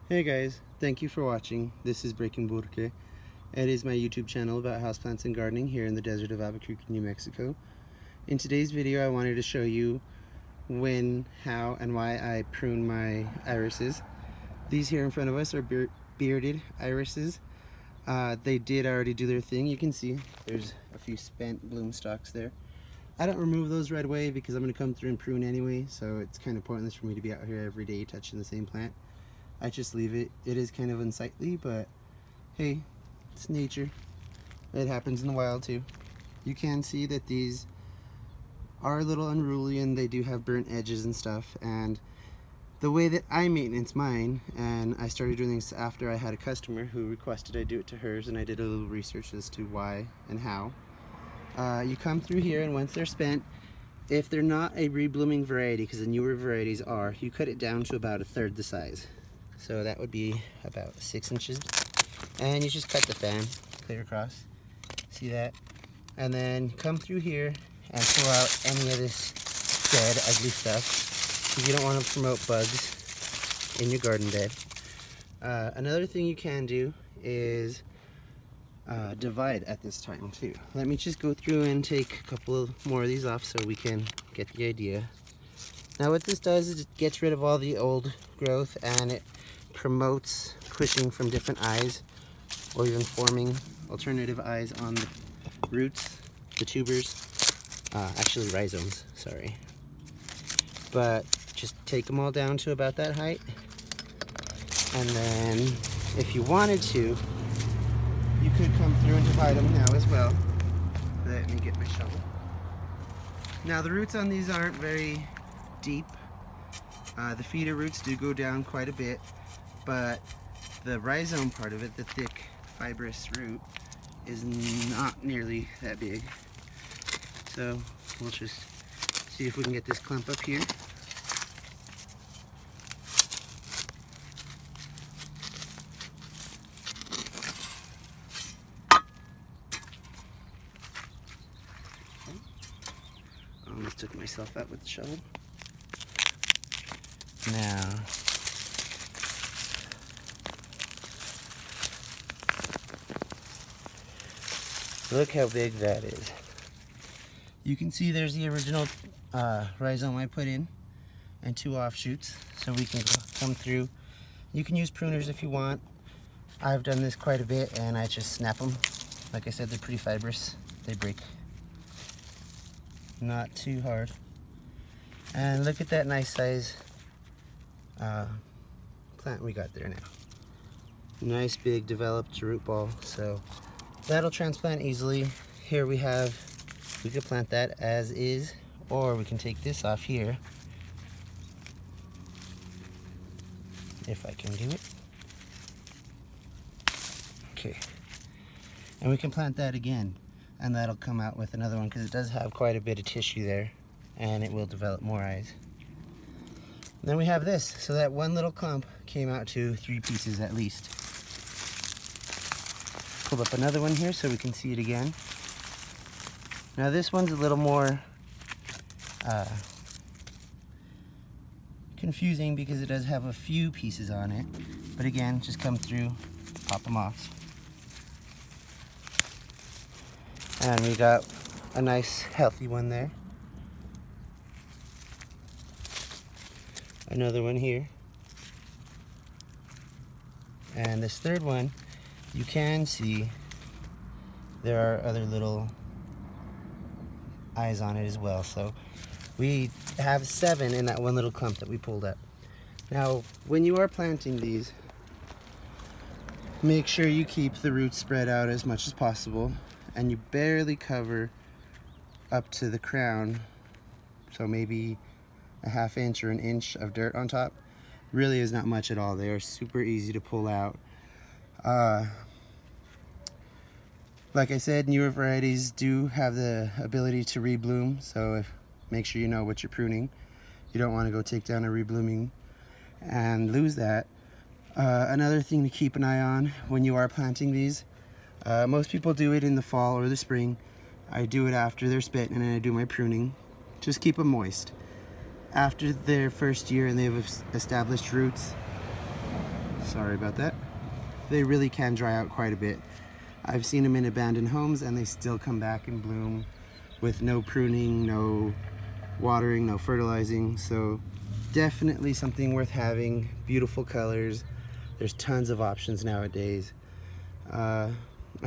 Hey guys, thank you for watching. This is Breaking Burke. It is my YouTube channel about houseplants and gardening here in the desert of Albuquerque, New Mexico. In today's video, I wanted to show you when, how, and why I prune my irises. These here in front of us are bearded irises. They did already do their thing. You can see there's a few spent bloom stalks there. I don't remove those right away because I'm going to come through and prune anyway, so it's kind of pointless for me to be out here every day touching the same plant. I just leave it. It is kind of unsightly, but hey, it's nature. It happens in the wild too. You can see that these are a little unruly and they do have burnt edges and stuff, and the way that I maintenance mine, and I started doing this after I had a customer who requested I do it to hers, and I did a little research as to why and how. You come through here, and once they're spent, if they're not a reblooming variety, because the newer varieties are, you cut it down to about 1/3 the size. So that would be about 6 inches. And you just cut the fan clear across. See that? And then come through here and pull out any of this dead, ugly stuff, because you don't want to promote bugs in your garden bed. Another thing you can do is divide at this time too. Let me just go through and take a couple of more of these off so we can get the idea. Now what this does is it gets rid of all the old growth, and it promotes pushing from different eyes, or even forming alternative eyes on the roots, the tubers, actually rhizomes, sorry. But just take them all down to about that height, and then if you wanted to, you could come through and divide them now as well. Let me get my shovel. Now the roots on these aren't very deep. The feeder roots do go down quite a bit, but the rhizome part of it, the thick fibrous root, is not nearly that big. So we'll just see if we can get this clump up here. I almost took myself out with the shovel. Now, look how big that is. You can see there's the original rhizome I put in, and 2 offshoots, so we can come through. You can use pruners if you want. I've done this quite a bit, and I just snap them. Like I said, they're pretty fibrous. They break not too hard. And look at that nice size plant we got there now. Nice big developed root ball, so that'll transplant easily. Here we could plant that as is, or we can take this off here, if I can do it. Okay, and we can plant that again, and that'll come out with another one, because it does have quite a bit of tissue there, and it will develop more eyes. And then we have this, so that one little clump came out to 3 pieces at least. Pull up another one here so we can see it again. Now this one's a little more confusing because it does have a few pieces on it, but again, just come through, pop them off. And we got a nice healthy one there. Another one here. And this third one, you can see there are other little eyes on it as well. So we have 7 in that one little clump that we pulled up. Now, when you are planting these, make sure you keep the roots spread out as much as possible, and you barely cover up to the crown. So maybe a 1/2 inch or 1 inch of dirt on top. Really is not much at all. They are super easy to pull out. Like I said, newer varieties do have the ability to rebloom, so make sure you know what you're pruning. You don't want to go take down a reblooming and lose that. Another thing to keep an eye on when you are planting these, most people do it in the fall or the spring. I do it after they're spent, and then I do my pruning. Just keep them moist. After their first year and they've established roots, Sorry about that. They really can dry out quite a bit. I've seen them in abandoned homes and they still come back and bloom with no pruning, no watering, no fertilizing. So definitely something worth having. Beautiful colors. There's tons of options nowadays. I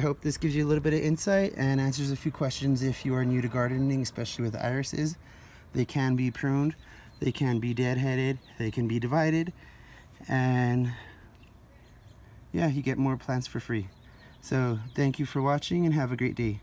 hope this gives you a little bit of insight and answers a few questions if you are new to gardening, especially with irises. They can be pruned, they can be deadheaded, they can be divided, and yeah, you get more plants for free. So thank you for watching and have a great day.